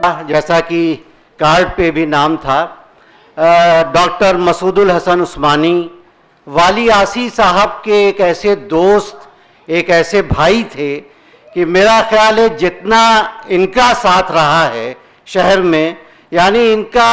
जैसा कि कार्ड पे भी नाम था, डॉक्टर मसूदुल हसन उस्मानी वाली आसी साहब के एक ऐसे दोस्त, एक ऐसे भाई थे कि मेरा ख्याल है जितना इनका साथ रहा है शहर में, यानी इनका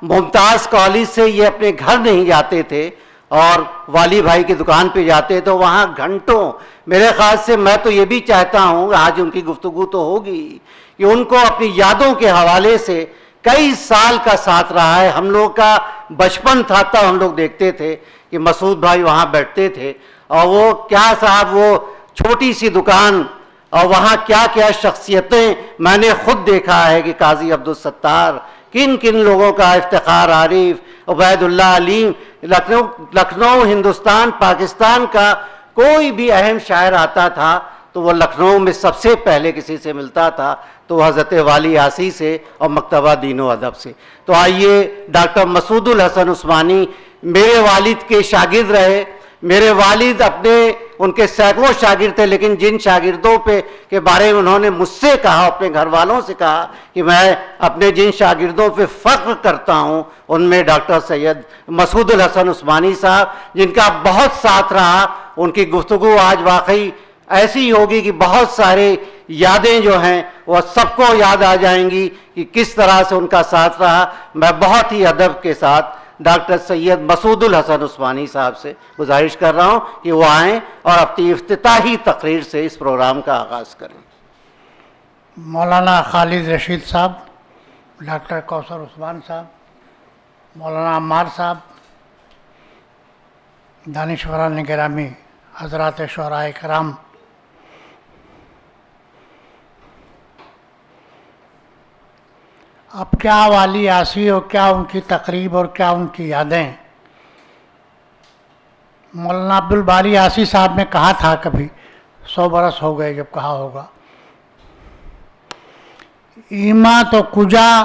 मुमताज़ कॉलेज से ये अपने घर नहीं जाते थे और वाली भाई की दुकान पे जाते तो वहाँ घंटों, मेरे ख्याल से मैं तो ये भी चाहता हूँ, आज उनकी गुफ्तगू तो होगी, कि उनको अपनी यादों के हवाले से कई साल का साथ रहा है। हम लोग का बचपन था तब हम लोग देखते थे कि मसूद भाई वहाँ बैठते थे और वो क्या साहब, वो छोटी सी दुकान और वहाँ क्या क्या शख्सियतें मैंने खुद देखा है कि काजी अब्दुल सत्तार, किन किन लोगों का, इफ्तिखार आरिफ, उबैदुल्लाह अलीम, लखनऊ हिंदुस्तान पाकिस्तान का कोई भी अहम शायर आता था तो वो लखनऊ में सबसे पहले किसी से मिलता था तो हज़रत वाली आसी से और मकतबा दीनो अदब से। तो आइए, डॉक्टर मसूदुल हसन उस्मानी मेरे वालिद के शागिर्द रहे। मेरे वालिद अपने, उनके सैकड़ों शागिर्द थे, लेकिन जिन शागिर्दों पे के बारे में उन्होंने मुझसे कहा, अपने घर वालों से कहा कि मैं अपने जिन शागिर्दों पे फ़ख्र करता हूँ उनमें डॉक्टर सैयद मसूदुल हसन उस्मानी साहब, जिनका बहुत साथ रहा। उनकी गुफ्तगू आज वाकई ऐसी होगी कि बहुत सारे यादें जो हैं वह सबको याद आ जाएंगी कि किस तरह से उनका साथ रहा। मैं बहुत ही अदब के साथ डॉक्टर सैयद मसूदुल हसन उस्मानी साहब से गुजारिश कर रहा हूं कि वो आएँ और अपनी इफ्तिताही तकरीर से इस प्रोग्राम का आगाज़ करें। मौलाना खालिद रशीद साहब, डॉक्टर कौसर उस्मान साहब, मौलाना अम्मार साहब, दानिशवरान गिरामी, हज़रात शुअराए कराम, अब क्या वाली आसी और क्या उनकी तकरीब और क्या उनकी यादें। मौलाना अब्दुल बारी आसी साहब ने कहा था कभी, 100 बरस हो गए जब कहा होगा, ईमा तो कुजा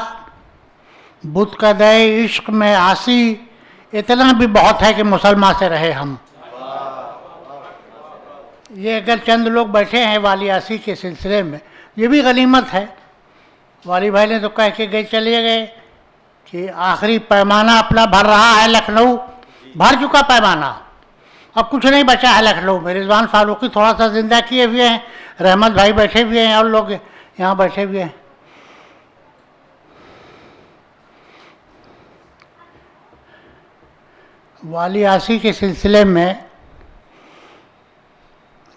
बुत कदे इश्क में आसी, इतना भी बहुत है कि मुसलमान से रहे हम। ये अगर चंद लोग बैठे हैं वाली आसी के सिलसिले में, ये भी गनीमत है। वाली भाई ने तो कह के गए, चले गए कि आखिरी पैमाना अपना भर रहा है लखनऊ, भर चुका पैमाना, अब कुछ नहीं बचा है लखनऊ में। रिजवान फारूकी थोड़ा सा जिंदा किए हुए हैं, रहमत भाई बैठे हुए हैं और लोग यहाँ बैठे हुए हैं। वाली आसी के सिलसिले में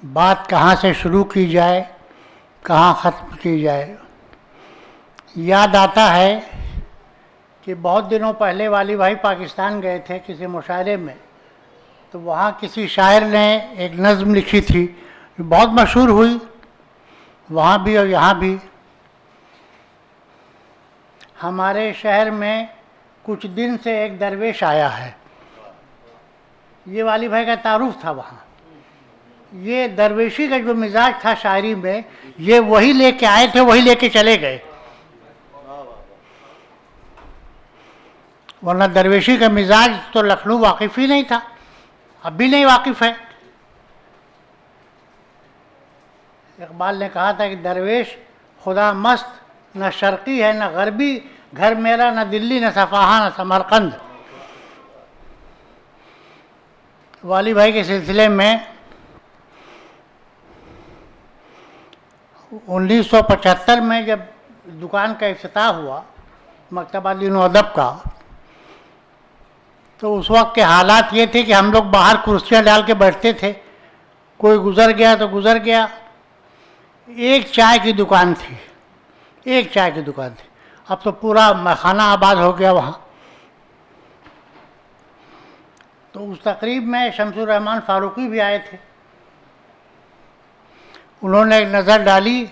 बात कहाँ से शुरू की जाए, कहाँ ख़त्म की जाए। याद आता है कि बहुत दिनों पहले वाली भाई पाकिस्तान गए थे किसी मुशायरे में, तो वहाँ किसी शायर ने एक नज़्म लिखी थी जो बहुत मशहूर हुई वहाँ भी और यहाँ भी। हमारे शहर में कुछ दिन से एक दरवेश आया है, ये वाली भाई का तारुफ था वहाँ। ये दरवेशी का जो मिजाज था शायरी में, ये वही लेके आए थे, वही लेके चले गए, वरना दरवेशी का मिजाज तो लखनऊ वाकिफ़ ही नहीं था, अब भी नहीं वाकिफ़ है। इकबाल ने कहा था कि दरवेश खुदा मस्त, न शर्क़ी है न गरबी, घर मेरा न दिल्ली न सफ़ाहा न समरकंद। वाली भाई के सिलसिले में 1975 में जब दुकान का इफ्तिताह हुआ मकतबा दीनो अदब का, तो उस वक्त के हालात ये थे कि हम लोग बाहर कुर्सियाँ डाल के बैठते थे, कोई गुज़र गया तो गुज़र गया। एक चाय की दुकान थी, एक चाय की दुकान थी, अब तो पूरा मैखाना आबाद हो गया वहाँ। तो उस तकरीब में शमसुर रहमान फारूकी भी आए थे। उन्होंने एक नज़र डाली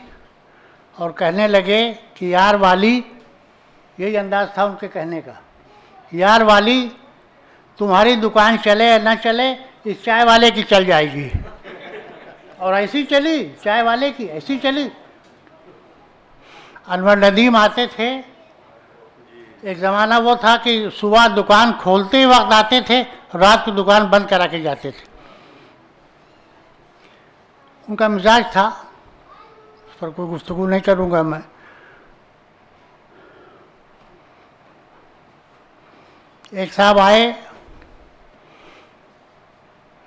और कहने लगे कि यार वाली, यही अंदाज़ था उनके कहने का, यार वाली तुम्हारी दुकान चले या ना चले, इस चाय वाले की चल जाएगी। और ऐसी चली, चाय वाले की ऐसी चली। अनवर नदीम आते थे, एक ज़माना वो था कि सुबह दुकान खोलते वक्त आते थे, रात को दुकान बंद करा के जाते थे। उनका मिजाज था, उस पर कोई गुफ्तगू नहीं करूँगा मैं। एक साहब आए,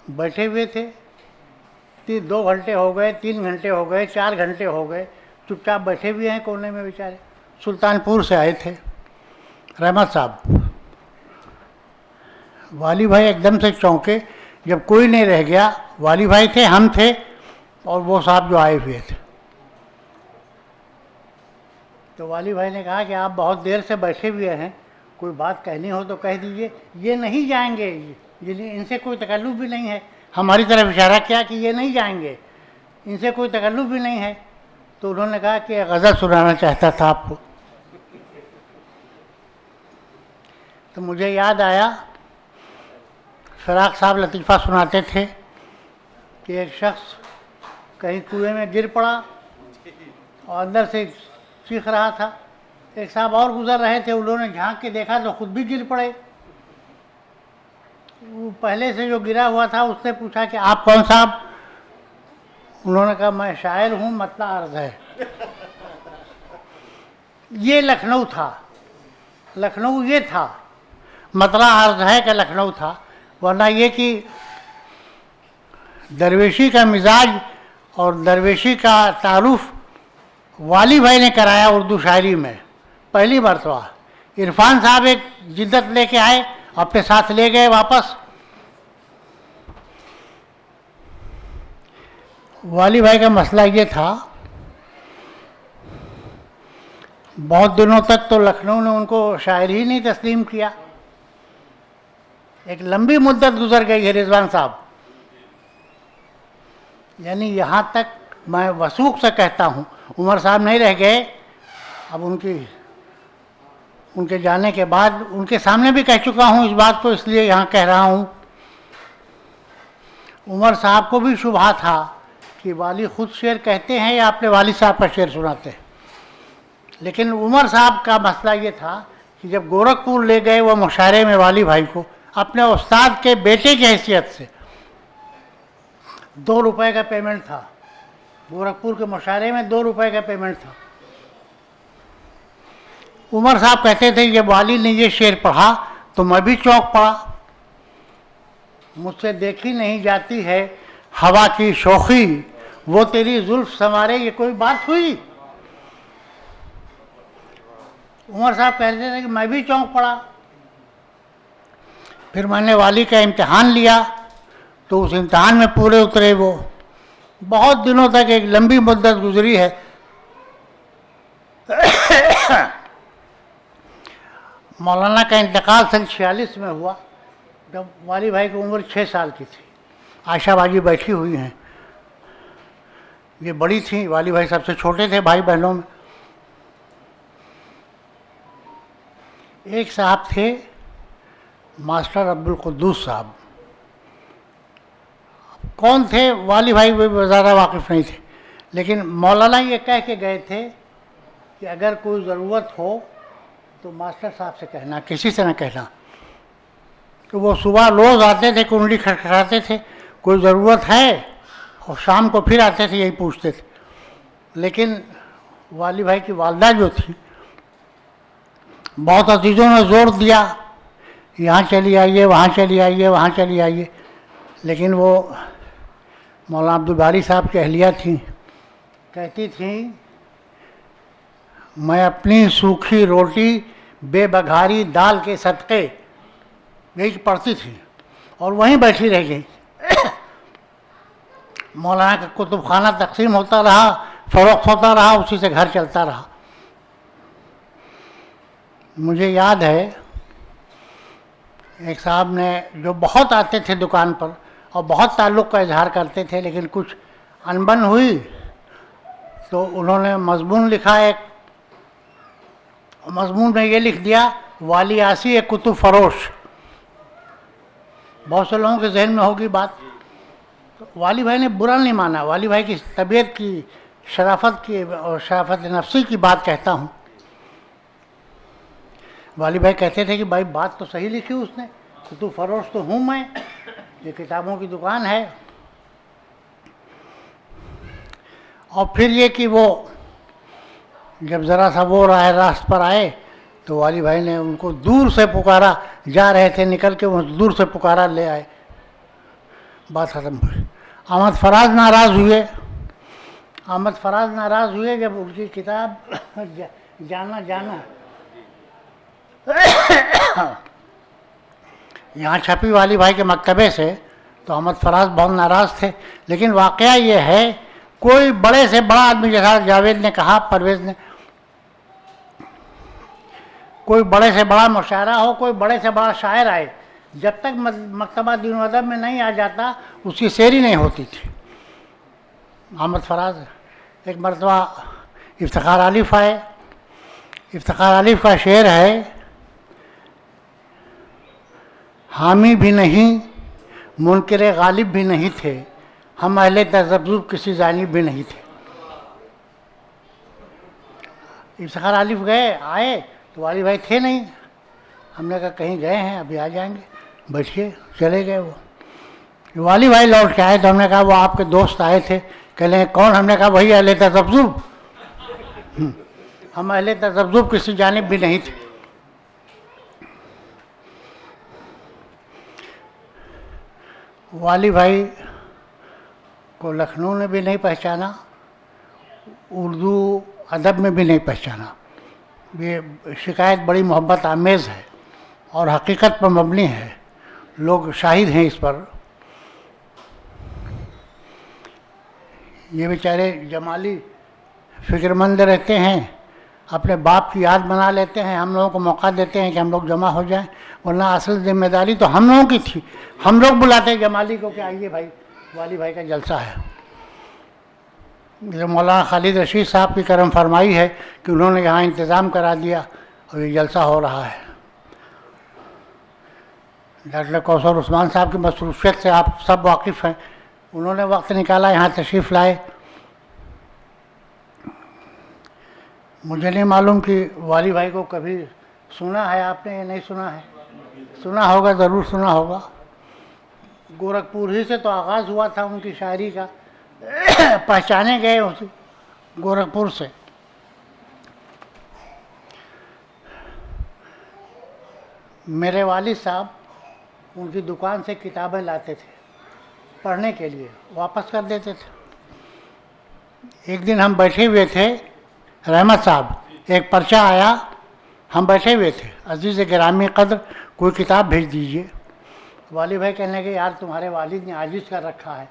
बैठे हुए थे, 2 घंटे हो गए, 3 घंटे हो गए, 4 घंटे हो गए, चुपचाप बैठे हुए हैं कोने में बेचारे। सुल्तानपुर से आए थे रहमत साहब। वाली भाई एकदम से चौंके, जब कोई नहीं रह गया। वाली भाई थे, हम थे और वो साहब जो आए हुए थे। तो वाली भाई ने कहा कि आप बहुत देर से बैठे हुए हैं, कोई बात कहनी हो तो कह दीजिए। ये नहीं जाएंगे, इनसे कोई तकल्लुफ़ भी नहीं है। हमारी तरफ इशारा किया कि ये नहीं जाएंगे, इनसे कोई तकल्लुफ़ भी नहीं है। तो उन्होंने कहा कि गज़ल सुनाना चाहता था आपको। तो मुझे याद आया, फ़राक साहब लतीफ़ा सुनाते थे कि एक शख्स कहीं कुएं में गिर पड़ा और अंदर से चीख रहा था। एक साहब और गुजर रहे थे, उन्होंने झांक के देखा तो खुद भी गिर पड़े। वो पहले से जो गिरा हुआ था उसने पूछा कि आप कौन साहब? उन्होंने कहा मैं शायर हूँ, मतला अर्ज़ है। ये लखनऊ था, लखनऊ ये था, मतला अर्ज़ है कि लखनऊ था। वरना ये कि दरवेशी का मिजाज और दरवेशी का तारुफ वाली भाई ने कराया उर्दू शायरी में पहली मरतबा। इरफान साहब एक जिद्दत लेके आए, अपने साथ ले गए वापस। वाली भाई का मसला ये था, बहुत दिनों तक तो लखनऊ ने उनको शायर ही नहीं तस्लीम किया। एक लंबी मुद्दत गुजर गई है रिजवान साहब, यानी यहाँ तक मैं वसूख से कहता हूँ, उमर साहब नहीं रह गए। अब उनके जाने के बाद उनके सामने भी कह चुका हूँ इस बात को, इसलिए यहाँ कह रहा हूँ। उमर साहब को भी शुबहा था कि वाली खुद शेर कहते हैं या अपने वालिद साहब का शेर सुनाते हैं। लेकिन उमर साहब का मसला ये था कि जब गोरखपुर ले गए वो मुशायरे में वाली भाई को, अपने उस्ताद के बेटे की हैसियत से 2 रुपए का पेमेंट था। गोरखपुर के मुशायरे में 2 रुपए का पेमेंट था। उमर साहब कहते थे जब वाली ने ये शेर पढ़ा तो मैं भी चौंक पड़ा। मुझसे देखी नहीं जाती है हवा की शोखी, वो तेरी जुल्फ संवारे, ये कोई बात हुई? उमर साहब कहते थे कि मैं भी चौंक पड़ा। फिर मैंने वाली का इम्तिहान लिया तो उस इम्तिहान में पूरे उतरे वो। बहुत दिनों तक एक लंबी मुद्दत गुजरी है। मौलाना का इंतकाल सन 46 में हुआ, जब वाली भाई की उम्र 6 साल की थी। आयशा बाजी बैठी हुई हैं, ये बड़ी थी, वाली भाई सबसे छोटे थे भाई बहनों में। एक साहब थे मास्टर अब्दुल कुद्दूस साहब। कौन थे वाली भाई वो ज़्यादा वाकिफ़ नहीं थे, लेकिन मौलाना ये कह के गए थे कि अगर कोई ज़रूरत हो तो मास्टर साहब से कहना, किसी से न कहना। तो वो सुबह रोज़ आते थे, कुंडली खटखटाते थे, कोई ज़रूरत है, और शाम को फिर आते थे, यही पूछते थे। लेकिन वाली भाई की वालदा जो थी, बहुत अजीज़ों ने ज़ोर दिया, यहाँ चली आइए, वहाँ चली आइए, वहाँ चली आइए। लेकिन वो मौलाना अब्दुल बारी साहब की अहलिया थी, कहती थी मैं अपनी सूखी रोटी बेबघारी दाल के सदक़े, यही पढ़ती थी और वहीं बैठी रह गई। मौलाना का कुतुब खाना तकसीम होता रहा, फ़रोख्त होता रहा, उसी से घर चलता रहा। मुझे याद है एक साहब ने, जो बहुत आते थे दुकान पर और बहुत ताल्लुक़ का इजहार करते थे, लेकिन कुछ अनबन हुई तो उन्होंने मज़मून लिखा। एक मज़मून में ये लिख दिया, वाली आसी एक कुतुब फरोश। बहुत से लोगों के जहन में होगी बात। तो वाली भाई ने बुरा नहीं माना, वाली भाई की तबीयत की, शराफत की और शराफत नफ्सी की बात कहता हूँ। वाली भाई कहते थे कि भाई बात तो सही लिखी उसने, कुतुब फरोश तो हूँ मैं, ये किताबों की दुकान है। और फिर ये कि वो जब ज़रा सा वो राह रास्त पर आए तो वाली भाई ने उनको दूर से पुकारा, जा रहे थे निकल के, वो दूर से पुकारा, ले आए, बात खत्म हुई। अहमद फराज नाराज़ हुए। अहमद फराज नाराज़ हुए जब उनकी किताब जाना जाना यहाँ छपी वाली भाई के मकतबे से, तो अहमद फराज बहुत नाराज़ थे। लेकिन वाक़या ये है, कोई बड़े से बड़ा आदमी, जैसा जावेद ने कहा, परवेज़ ने, कोई बड़े से बड़ा मुशायरा हो, कोई बड़े से बड़ा शायर आए, जब तक मकतबा दीन अदब में नहीं आ जाता उसकी शेरी नहीं होती थी। अहमद फराज एक मरतबा इफ्तिखार आलिफ आए। इफ्तिखार आलिफ का शेर है, हामी भी नहीं मुनकिर गालिब भी नहीं थे, हम अहले तज़ब्ज़ुब किसी जानिब भी नहीं थे। इफ्तिखार आलिफ गए, आए तो वाली भाई थे नहीं। हमने कहा कहीं गए हैं, अभी आ जाएंगे, बैठिए। चले गए वो। वाली भाई लौट के आए तो हमने कहा वो आपके दोस्त आए थे। कह लें कौन? हमने कहा वही अहले तज़ब्ज़ुब। हम अहले तज़ब्ज़ुब किसी जानिब भी नहीं थे। वाली भाई को लखनऊ ने भी नहीं पहचाना, उर्दू अदब में भी नहीं पहचाना। ये शिकायत बड़ी मोहब्बत आमेज़ है और हकीकत पर मबनी है, लोग शाहिद हैं इस पर। ये बेचारे जमाली फ़िक्रमंद रहते हैं, अपने बाप की याद बना लेते हैं, हम लोगों को मौका देते हैं कि हम लोग जमा हो जाएं, वरना असल जिम्मेदारी तो हम लोगों की थी। हम लोग बुलाते हैं जमाली को कि आइए भाई, वाली भाई का जलसा है। ये मौलाना खालिद रशीद साहब की करम फरमाई है कि उन्होंने यहाँ इंतज़ाम करा दिया और ये जलसा हो रहा है। डॉक्टर कौसर उस्मान साहब की मसरूफियत से आप सब वाकिफ़ हैं, उन्होंने वक्त निकाला, यहाँ तशरीफ़ लाए। मुझे नहीं मालूम कि वाली भाई को कभी सुना है आपने या नहीं सुना है। सुना होगा, ज़रूर सुना होगा। गोरखपुर ही से तो आगाज़ हुआ था उनकी शायरी का, पहचाने गए उसे गोरखपुर से। मेरे वालिद साहब उनकी दुकान से किताबें लाते थे पढ़ने के लिए, वापस कर देते थे। एक दिन हम बैठे हुए थे, रहमत साहब, एक पर्चा आया, हम बैठे हुए थे, अजीज़ गिरामी कद्र कोई किताब भेज दीजिए। वाली भाई कहने लगे यार तुम्हारे वालिद ने आजिज़ कर रखा है,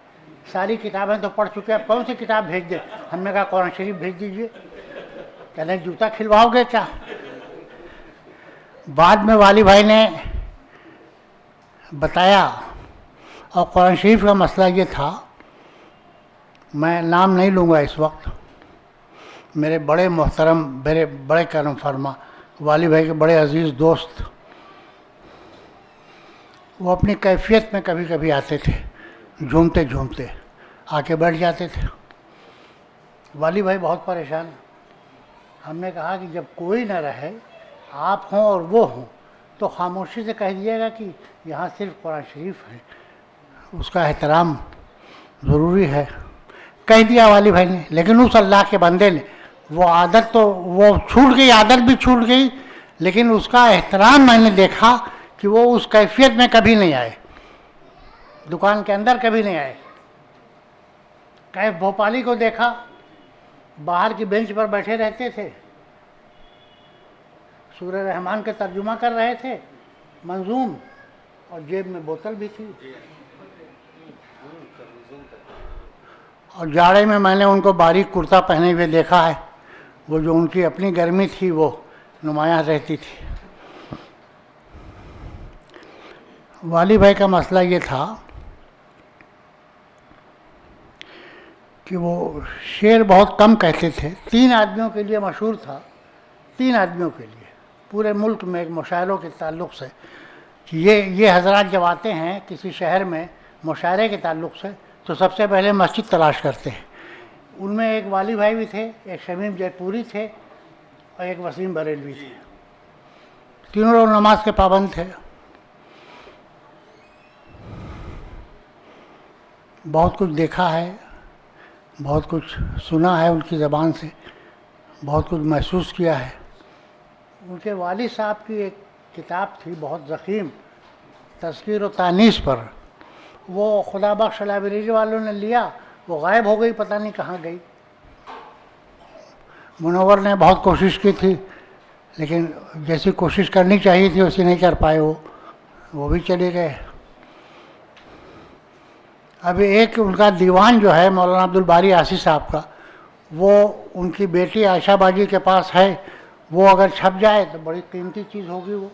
सारी किताबें तो पढ़ चुके हैं, कौन सी किताब भेज दे? हमने कहा कुरान शरीफ भेज दीजिए। कहने जूता खिलवाओगे क्या? बाद में वाली भाई ने बताया, और कुरान शरीफ का मसला ये था, मैं नाम नहीं लूँगा इस वक्त, मेरे बड़े मोहतरम, मेरे बड़े करम फरमा वाली भाई के बड़े अजीज़ दोस्त, वो अपनी कैफियत में कभी कभी आते थे, झूमते झूमते आके बैठ जाते थे। वाली भाई बहुत परेशान। हमने कहा कि जब कोई न रहे, आप हों और वो हों, तो खामोशी से कह दीजिएगा कि यहाँ सिर्फ कुरान शरीफ है, उसका एहतराम ज़रूरी है। कह दिया वाली भाई ने, लेकिन उस अल्लाह के बंदे ने वो आदत तो वो छूट गई, आदत भी छूट गई, लेकिन उसका एहतराम मैंने देखा कि वो उस कैफियत में कभी नहीं आए, दुकान के अंदर कभी नहीं आए। कैफ भोपाली को देखा, बाहर की बेंच पर बैठे रहते थे, सूरह रहमान के तर्जुमा कर रहे थे, मंजूम, और जेब में बोतल भी थी। और जाड़े में मैंने उनको बारीक कुर्ता पहने हुए देखा है, वो जो उनकी अपनी गर्मी थी वो नुमायाँ रहती थी। वाली भाई का मसला ये था कि वो शेर बहुत कम कहते थे। 3 आदमियों के लिए मशहूर था, 3 आदमियों के लिए पूरे मुल्क में, एक मुशायरों के ताल्लुक़ से, कि ये हजरात जब आते हैं किसी शहर में मुशायरे के ताल्लुक़ से, तो सबसे पहले मस्जिद तलाश करते हैं। उनमें एक वाली भाई भी थे, एक शमीम जयपुरी थे और एक वसीम बरेलवी थे। तीनों लोग नमाज के पाबंद थे। बहुत कुछ देखा है, बहुत कुछ सुना है उनकी ज़बान से, बहुत कुछ महसूस किया है। उनके वालिद साहब की एक किताब थी बहुत ज़ख़ीम, तज़कीर व तानीस पर, वो खुदा बख्श लाइब्रेरी वालों ने लिया, वो गायब हो गई, पता नहीं कहाँ गई। मुनव्वर ने बहुत कोशिश की थी, लेकिन जैसी कोशिश करनी चाहिए थी वैसी नहीं कर पाए, वो भी चले गए। अभी एक उनका दीवान जो है मौलाना अब्दुल बारी आसी साहब का, वो उनकी बेटी आयशा बाजी के पास है, वो अगर छप जाए तो बड़ी कीमती चीज़ होगी। वो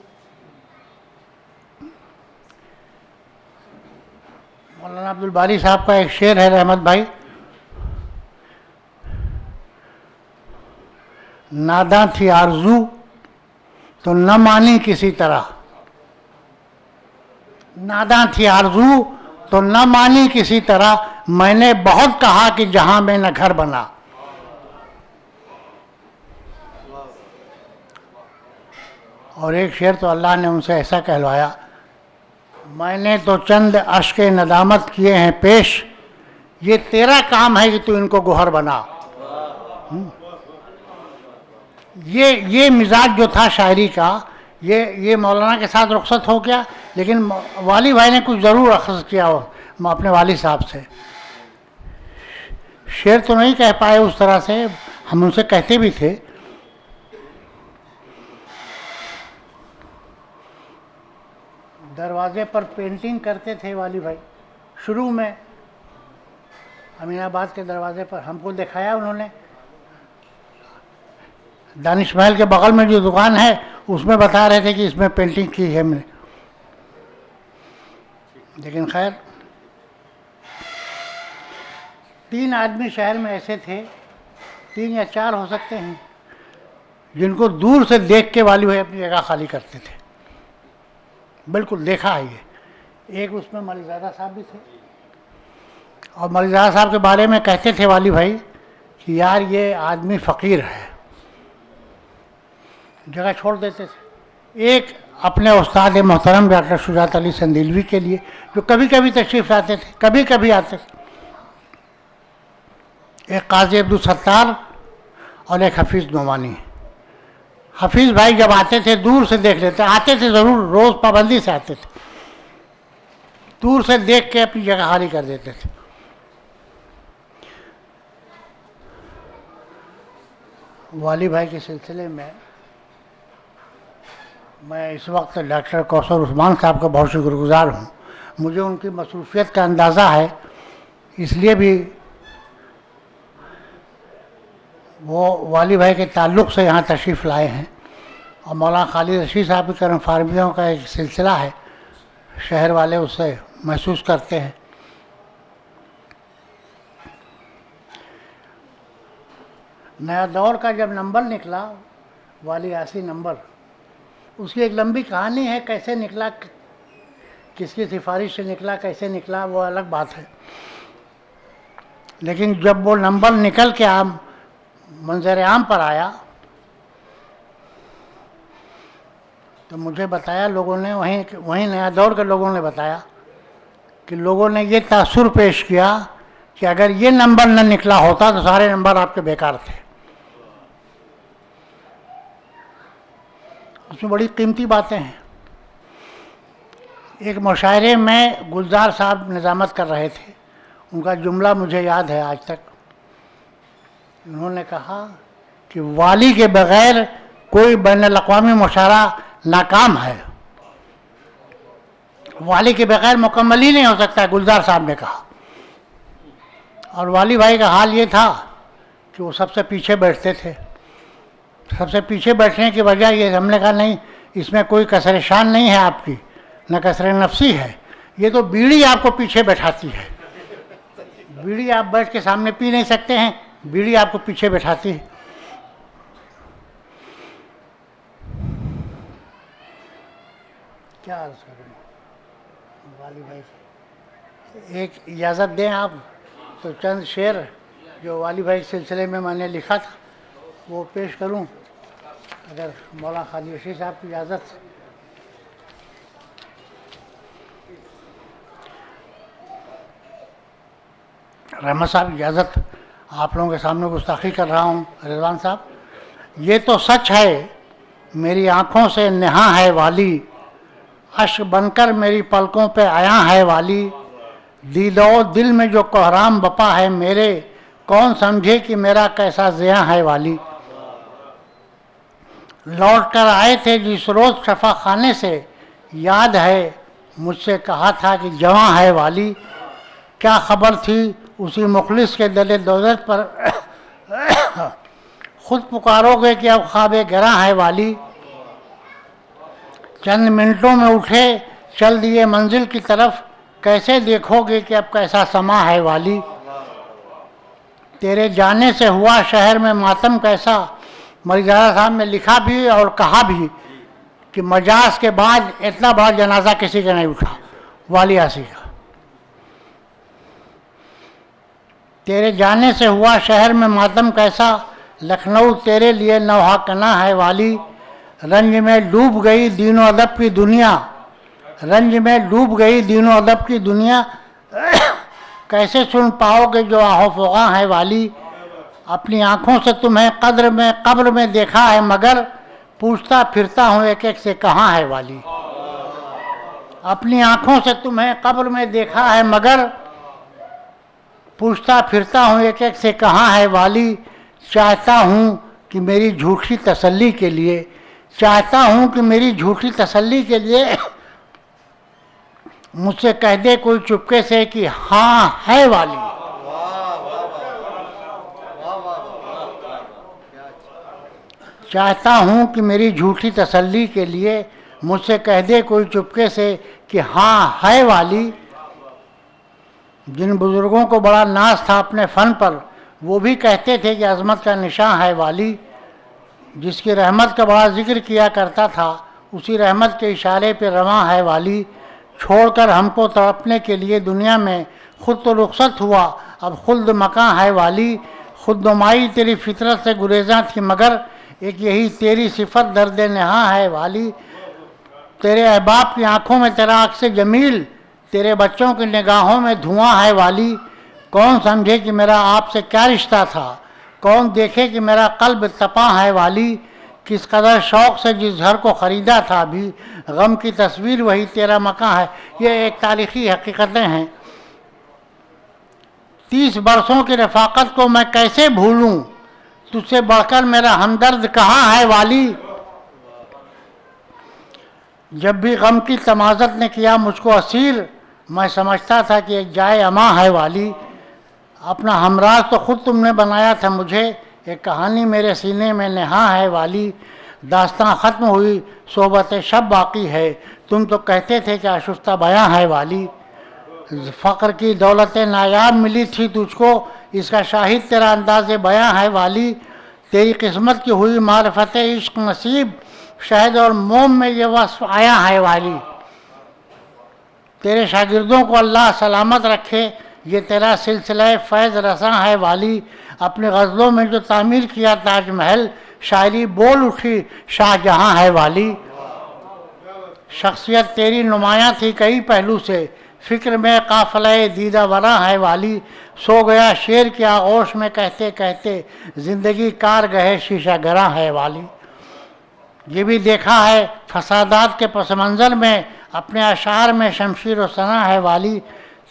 मौलाना अब्दुल बारी साहब का एक शेर है रहमत भाई, नादां थी आरजू तो न मानी किसी तरह, नादां थी आरजू तो न मानी किसी तरह, मैंने बहुत कहा कि जहां में न घर बना। और एक शेर तो अल्लाह ने उनसे ऐसा कहलवाया, मैंने तो चंद अश्के नदामत किए हैं पेश, ये तेरा काम है कि तू इनको गोहर बना। ये मिजाज जो था शायरी का, ये मौलाना के साथ रुखसत हो गया, लेकिन वाली भाई ने कुछ ज़रूर अखज़ किया हो अपने वाली साहब से। शेर तो नहीं कह पाए उस तरह से, हम उनसे कहते भी थे। दरवाजे पर पेंटिंग करते थे वाली भाई शुरू में, अमीनाबाद के दरवाजे पर हमको दिखाया उन्होंने। दानिश महल के बगल में जो दुकान है उसमें बता रहे थे कि इसमें पेंटिंग की है हमने। लेकिन खैर 3 आदमी शहर में ऐसे थे, 3 या 4 हो सकते हैं, जिनको दूर से देख के वाली भाई अपनी जगह खाली करते थे। बिल्कुल देखा है ये। एक उसमें मलिकज़ादा साहब भी थे, और मलिकज़ादा साहब के बारे में कहते थे वाली भाई कि यार ये आदमी फ़कीर है, जगह छोड़ देते थे। एक अपने उस्ताद मोहतरम डॉक्टर शुजात अली संदिलवी के लिए, जो कभी कभी तशरीफ़ लाते थे, कभी कभी आते थे। एक काजी अब्दुल सत्तार और एक हफीज़ नोमानी। हफीज़ भाई जब आते थे दूर से देख लेते, आते थे ज़रूर, रोज़ पाबंदी से आते थे, दूर से देख के अपनी जगह खाली कर देते थे। वाली भाई के सिलसिले में मैं इस वक्त डॉक्टर कौसर उस्मान साहब का बहुत शुक्रगुजार हूँ। मुझे उनकी मसरूफ़ियत का अंदाज़ा है, इसलिए भी वो वाली भाई के ताल्लुक़ से यहाँ तशरीफ़ लाए हैं। और मौलाना खालिद रशीद साहब की करम फारमियों का एक सिलसिला है, शहर वाले उससे महसूस करते हैं। नया दौर का जब नंबर निकला, वाली आसी नंबर, उसकी एक लंबी कहानी है, कैसे निकला, किसकी सिफारिश से निकला, कैसे निकला, वो अलग बात है। लेकिन जब वो नंबर निकल के मंजर आम पर आया तो मुझे बताया लोगों ने, वहीं नया दौर के लोगों ने बताया कि लोगों ने ये तासुर पेश किया कि अगर ये नंबर न निकला होता तो सारे नंबर आपके बेकार थे। उसमें बड़ी कीमती बातें हैं। एक मुशायरे में गुलजार साहब निज़ामत कर रहे थे, उनका जुमला मुझे याद है आज तक। उन्होंने कहा कि वाली के बग़ैर कोई बैनुल-अक़वामी मुशायरा नाकाम है, वाली के बग़ैर मुकम्मल ही नहीं हो सकता, गुलजार साहब ने कहा। और वाली भाई का हाल ये था कि वो सबसे पीछे बैठते थे। सबसे पीछे बैठने की वजह ये, हमने कहा नहीं, इसमें कोई कसर शान नहीं है आपकी, न कसर नफसी है, ये तो बीड़ी आपको पीछे बैठाती है। बीड़ी आप बैठ के सामने पी नहीं सकते हैं, बीड़ी आपको पीछे बैठाती है। क्या अर्ज़ करूँ वाली भाई से, एक इजाज़त दें आप तो चंद शेर जो वाली भाई के सिलसिले में मैंने लिखा था वो पेश करूं, अगर मौलाना खालिद रशीद साहब की इजाज़त। रहमत साहब इजाज़त, आप लोगों के सामने गुस्ताखी कर रहा हूं। रिजवान साहब, ये तो सच है मेरी आँखों से नेहा है वाली, अश्क बनकर मेरी पलकों पे आया है वाली, दिलो दिल में जो कोहराम बपा है मेरे, कौन समझे कि मेरा कैसा ज़िया है वाली। लौट कर आए थे जिस रोज़ शफा खाने से, याद है मुझसे कहा था कि जवां है वाली, क्या खबर थी उसी मुखलिस के दिल दौलत पर खुद पुकारोगे कि अब ख्वाबे गिरा है वाली। चंद मिनटों में उठे चल दिए मंजिल की तरफ, कैसे देखोगे कि अब कैसा समा है वाली। तेरे जाने से हुआ शहर में मातम कैसा, मरीज़ादा साहब ने लिखा भी और कहा भी कि मजाज के बाद इतना बड़ा जनाजा किसी का नहीं उठा, वाली आसी का। तेरे जाने से हुआ शहर में मातम कैसा, लखनऊ तेरे लिए नौहा कना है वाली। रंज में डूब गई दीनों अदब की दुनिया, रंज में डूब गई दीनों अदब की दुनिया, कैसे सुन पाओगे जो आहो फोगा है वाली। अपनी आँखों से तुम्हें कब्र में देखा है मगर, पूछता फिरता हूँ एक एक से कहाँ है वाली। अपनी आँखों से तुम्हें कब्र में देखा है मगर, पूछता फिरता हूँ एक एक से कहाँ है वाली। चाहता हूँ कि मेरी झूठी तसल्ली के लिए, चाहता हूँ कि मेरी झूठी तसल्ली के लिए मुझसे कह दे कोई चुपके से कि हाँ है वाली। चाहता हूँ कि मेरी झूठी तसल्ली के लिए मुझसे कह दे कोई चुपके से कि हाँ है वाली। जिन बुज़ुर्गों को बड़ा नाज था अपने फ़न पर, वो भी कहते थे कि अज़मत का निशान है वाली। जिसकी रहमत का बड़ा जिक्र किया करता था, उसी रहमत के इशारे पे रवां है वाली। छोड़कर हमको तड़पने के लिए दुनिया में खुद तो रुखसत हुआ, अब खुल्द मकान है वाली। खुद नुमाई तेरी फितरत से गुरेज़ां थी मगर, एक यही तेरी सिफत दर्द नहा है वाली। तेरे अहबाब की आँखों में तेरा अक्स जमील, तेरे बच्चों की निगाहों में धुआं है वाली। कौन समझे कि मेरा आपसे क्या रिश्ता था, कौन देखे कि मेरा कल्ब तपा है वाली। किस कदर शौक़ से जिस घर को ख़रीदा था, अभी गम की तस्वीर वही तेरा मकान है। ये एक तारीख़ी हकीकतें हैं। 30 बरसों की रफ़ाक़त को मैं कैसे भूलूं, तुझसे बढ़कर मेरा हमदर्द कहाँ है वाली। जब भी गम की तमाज़त ने किया मुझको असीर, मैं समझता था कि एक जाए अमा है वाली। अपना हमराज तो खुद तुमने बनाया था मुझे, एक कहानी मेरे सीने में नेहा है वाली। दास्तां ख़त्म हुई सोबत शब बाकी है, तुम तो कहते थे कि आशुस्ता बयां है वाली। फ़क्र की दौलतें नायाब मिली थी तुझको, इसका शाहिद तेरा अंदाज़ बयां है वाली। तेरी किस्मत की हुई मारफत इश्क नसीब, शहद और मोम में ये वस्फ़ आया है वाली। तेरे शागिर्दों को अल्लाह सलामत रखे, ये तेरा सिलसिला फैज़ रसां है वाली। अपने गज़लों में जो तामीर किया ताजमहल, शायरी बोल उठी शाहजहाँ है वाली। शख्सियत तेरी नुमायाँ थी कई पहलू से, फ़िक्र में काफ़िले दीदा वरा है वाली। सो गया शेर के आगोश में कहते कहते, ज़िंदगी कार गहे शीशा गरा है वाली। ये भी देखा है फसादात के पस मंज़र में, अपने अशार में शमशीर व सना है वाली।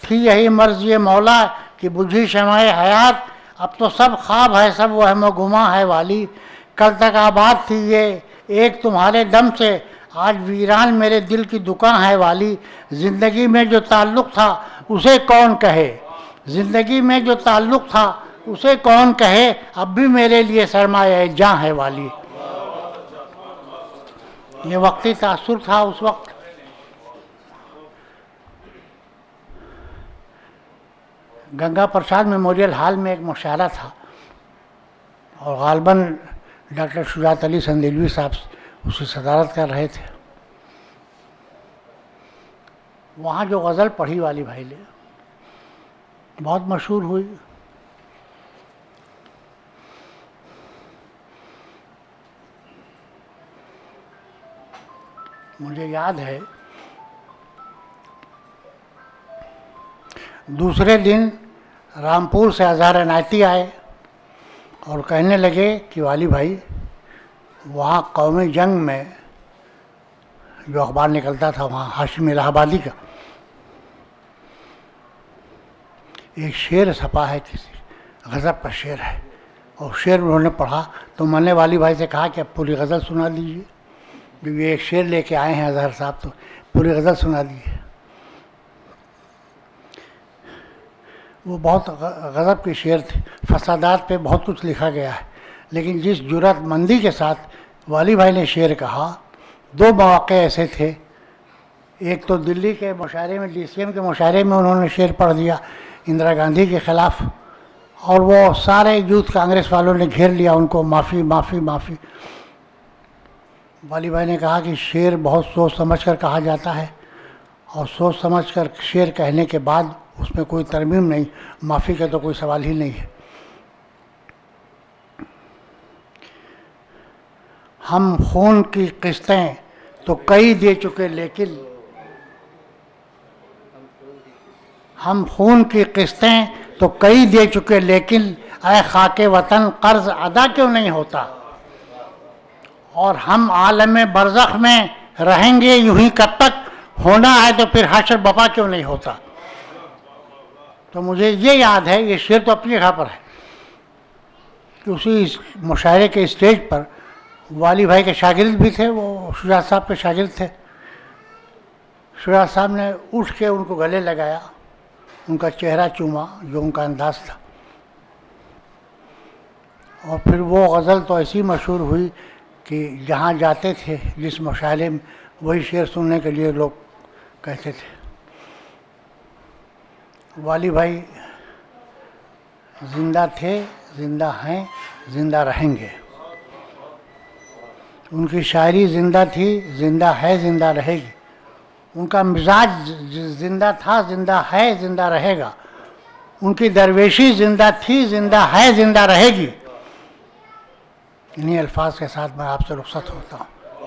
थी यही मर्ज़ी मौला कि बुझी शमाए हयात, अब तो सब ख्वाब है सब वहम गुमा है वाली। कल तक आबाद थी ये एक तुम्हारे दम से, आज वीरान मेरे दिल की दुकान है वाली। ज़िंदगी में जो ताल्लुक़ था उसे कौन कहे, ज़िंदगी में जो ताल्लुक़ था उसे कौन कहे, अब भी मेरे लिए सरमाया जाँ है वाली। ये वक्ती तासुर था उस वक्त। गंगा प्रसाद मेमोरियल हॉल में एक मुशायरा था और गालबन डॉक्टर शुजात अली संदेलवी साहब उसकी सदारत कर रहे थे। वहाँ जो गज़ल पढ़ी वाली भाई ने बहुत मशहूर हुई। मुझे याद है दूसरे दिन रामपुर से अज़हर इनायती आए और कहने लगे कि वाली भाई वहाँ कौमी जंग में जो अखबार निकलता था वहाँ हाशिम इलाहाबादी का एक शेर छपा है, किसी गज़ब का शेर है, और शेर उन्होंने पढ़ा तो मैंने वाली भाई से कहा कि अब पूरी गज़ल सुना दीजिए, क्योंकि एक शेर लेके आए हैं अजहर साहब तो पूरी गज़ल सुना दीजिए। वो बहुत गज़ब के शेर थे, फसादात पे बहुत कुछ लिखा गया है, लेकिन जिस जुर्रतमंदी के साथ वाली भाई ने शेर कहा, दो मौक़े ऐसे थे। एक तो दिल्ली के मुशायरे में, DCM के मुशायरे में उन्होंने शेर पढ़ दिया इंदिरा गांधी के ख़िलाफ़, और वो सारे यूथ कांग्रेस वालों ने घेर लिया उनको, माफ़ी माफ़ी माफ़ी। वाली भाई ने कहा कि शेर बहुत सोच समझ कर कहा जाता है, और सोच समझ कर शेर कहने के बाद उसमें कोई तरमीम नहीं, माफ़ी का तो कोई सवाल ही नहीं है। हम खून की किस्तें तो कई दे चुके, लेकिन हम खून की किस्तें तो कई दे चुके, लेकिन ऐ खाके वतन कर्ज अदा क्यों नहीं होता। और हम आलम बरज़ख में रहेंगे यूं ही कब तक, होना है तो फिर हश्र बपा क्यों नहीं होता। तो मुझे ये याद है, ये शेर तो अपनी जगह पर है, कि उसी मुशायरे के स्टेज पर वाली भाई के शागिर्द भी थे, वो शुजात साहब के शागिर्द थे। शुजात साहब ने उठ के उनको गले लगाया, उनका चेहरा चूमा, जो उनका अंदाज़ था, और फिर वो गज़ल तो ऐसी मशहूर हुई कि जहाँ जाते थे जिस मुशायरे में, वही शेर सुनने के लिए लोग कहते थे। वाली भाई ज़िंदा थे, ज़िंदा हैं, ज़िंदा रहेंगे। उनकी शायरी ज़िंदा थी, ज़िंदा है, ज़िंदा रहेगी। उनका मिजाज ज़िंदा था, ज़िंदा है, ज़िंदा रहेगा। उनकी दरवेशी ज़िंदा थी, ज़िंदा है, ज़िंदा रहेगी। इन्हीं अल्फाज के साथ मैं आपसे रुखसत होता हूँ।